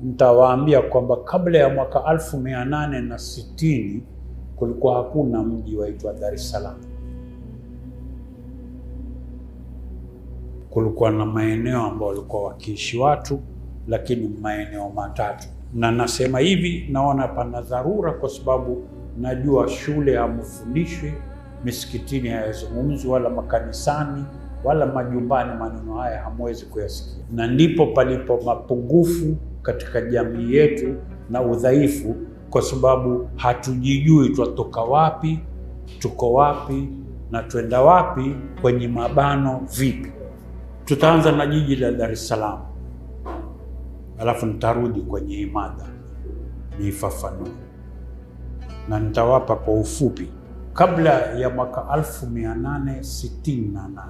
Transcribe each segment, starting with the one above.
nitawaambia kwamba kabla ya mwaka 1860 kulikuwa hakuna mji waitwa Dar es Salaam. Kulikuwa na maeneo ambayo walikuwa wakiishi watu, lakini maeneo matatu. Na nasema hivi, naona pana dharura kwa sababu najua shule hamfundishwi, misikitini hayazungumzwi, wala makanisani wala majumbani maneno haya hamwezi kuyasikia. Na ndipo palipo mapungufu katika jamii yetu na udhaifu, kwa sababu hatujijui twatoka wapi, tuko wapi na twenda wapi, kwenye mabano vipi. Tutaanza na jiji la Dar es Salaam, alafu nitarudi kwenye imada niifafanue, na nitawapa kwa ufupi. Kabla ya mwaka 1868,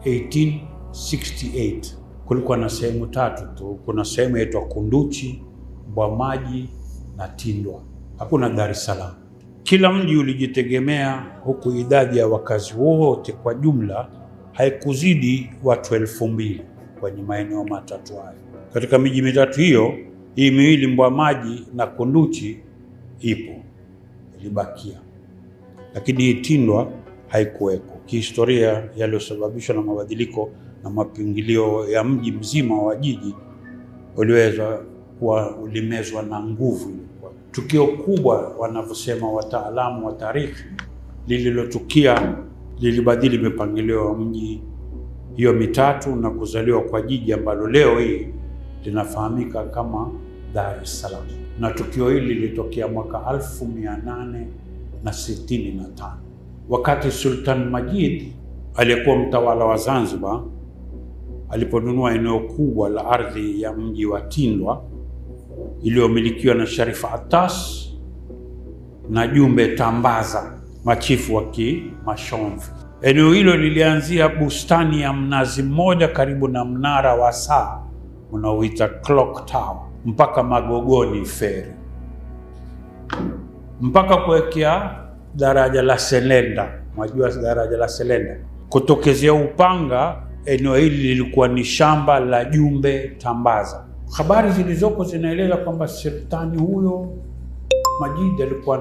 1868, kulikuwa na sehemu tatu tu. Kuna sehemu inaitwa Kunduchi, Mbwamaji na Tindwa. Hakuna Dar es Salaam. Kila mji ulijitegemea, huku idadi ya wakazi wote kwa jumla haikuzidi watu 2000 kwenye maeneo matatu hayo. Katika miji mitatu hiyo, hii miwili Mbwamaji na Kunduchi ipo, ilibakia, lakini hii Tindwa haikuweko. Kihistoria, yaliyosababishwa na mabadiliko na mapingilio ya mji mzima wa jiji uliweza kuwa ulimezwa na nguvu. Tukio kubwa, wanavyosema wataalamu wa tarikhi, lililotukia lilibadili mipangilio ya mji hiyo mitatu na kuzaliwa kwa jiji ambalo leo hii linafahamika kama Dar es Salaam. Na tukio hili lilitokea mwaka 1865 wakati Sultan Majid aliyekuwa mtawala wa Zanzibar aliponunua eneo kubwa la ardhi ya mji wa Tindwa iliyomilikiwa na Sharif Atas na Jumbe Tambaza, machifu wa Kimashomvi. Eneo hilo lilianzia bustani ya mnazi mmoja karibu na mnara wa saa unaoita Clock Tower mpaka Magogoni Ferry, mpaka kuwekea daraja la Selenda. Mwajua daraja la Selenda? Kutokezea Upanga, eneo hili lilikuwa ni shamba la Jumbe Tambaza. Habari zilizoko zinaeleza kwamba sultani huyo Majid alikuwa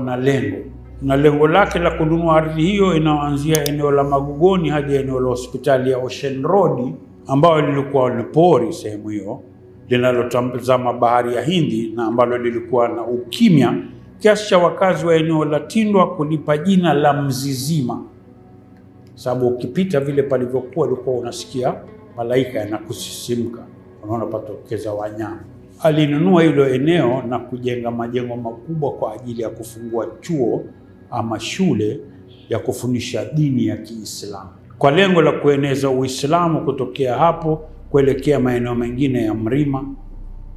na lengo lake la kununua ardhi hiyo inaanzia eneo la Magogoni hadi eneo la hospitali ya Ocean Road, ambayo lilikuwa ni pori sehemu hiyo linalotazama bahari ya Hindi, na ambalo lilikuwa na ukimya kiasi cha wakazi wa eneo la Tindwa kulipa jina la Mzizima, sababu ukipita vile palivyokuwa ulikuwa unasikia malaika yanakusisimka, unaona patokeza wanyama. Alinunua hilo eneo na kujenga majengo makubwa kwa ajili ya kufungua chuo ama shule ya kufundisha dini ya Kiislamu, kwa lengo la kueneza Uislamu kutokea hapo kuelekea maeneo mengine ya Mrima,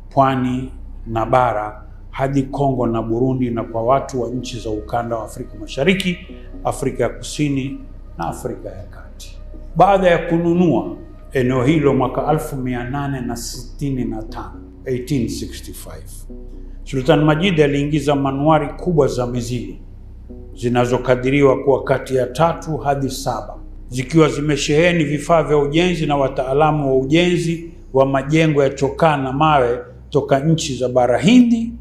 Pwani na bara hadi Kongo na Burundi, na kwa watu wa nchi za ukanda wa Afrika Mashariki, Afrika ya Kusini na Afrika ya Kati. Baada ya kununua eneo hilo mwaka 1865, 1865, Sultan Majid aliingiza manuari kubwa za mizigo zinazokadiriwa kuwa kati ya 3 hadi 7, zikiwa zimesheheni vifaa vya ujenzi na wataalamu wa ujenzi wa majengo ya chokaa na mawe toka nchi za bara Hindi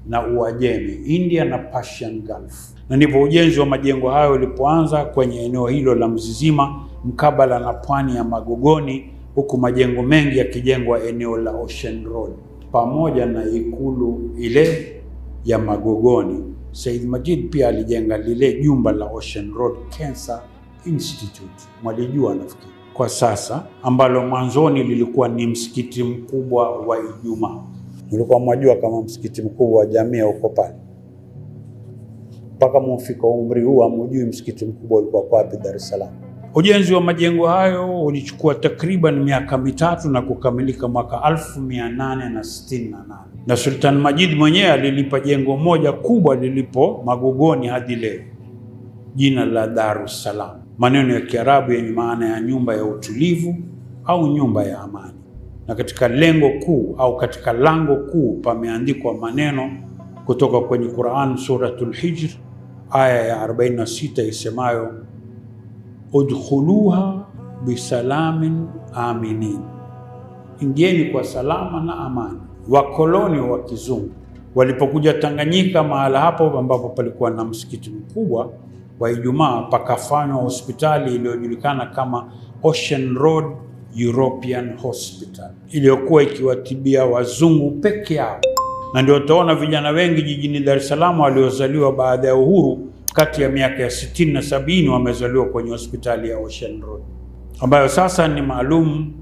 na Uajemi, India na Persian Gulf. Na ndipo ujenzi wa majengo hayo ulipoanza kwenye eneo hilo la Mzizima mkabala na pwani ya Magogoni, huku majengo mengi yakijengwa eneo la Ocean Road pamoja na ikulu ile ya Magogoni. Said Majid pia alijenga lile jumba la Ocean Road Cancer Institute, mwalijua nafikiri kwa sasa, ambalo mwanzoni lilikuwa ni msikiti mkubwa wa Ijumaa. Mlikuwa mwajua kama msikiti mkubwa wa Jamia uko pale? Mpaka mufika umri huu hamjui msikiti mkubwa ulikuwa wapi Dar es Salaam. Ujenzi wa majengo hayo ulichukua takriban miaka 3 na kukamilika mwaka 1868. Na Sultan Majid mwenyewe alilipa jengo moja kubwa lilipo Magogoni hadi leo jina la Dar es Salaam, maneno ya Kiarabu yenye maana ya nyumba ya utulivu au nyumba ya amani. Na katika lango kuu pameandikwa maneno kutoka kwenye Qur'an, Suratul Hijr aya ya 46 isemayo, udkhuluha bisalamin aminin, ingieni kwa salama na amani. wakoloni wa kizungu walipokuja Tanganyika, mahala hapo ambapo palikuwa na msikiti mkubwa wa Ijumaa, pakafanywa hospitali iliyojulikana kama Ocean Road European Hospital, iliyokuwa ikiwatibia wazungu peke yao. Na ndio utaona vijana wengi jijini Dar es Salaam waliozaliwa baada ya uhuru kati ya miaka ya 60 na 70 wamezaliwa kwenye hospitali ya Ocean Road, ambayo sasa ni maalum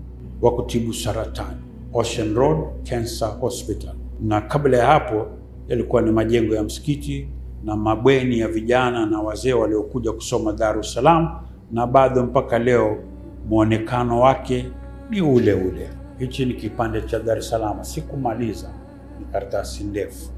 wa kutibu saratani, Ocean Road Cancer Hospital. Na kabla ya hapo yalikuwa ni majengo ya msikiti na mabweni ya vijana na wazee waliokuja kusoma Dar es Salaam, na bado mpaka leo muonekano wake ni ule ule. Hichi ni kipande cha Dar es Salaam, sikumaliza, ni karatasi ndefu.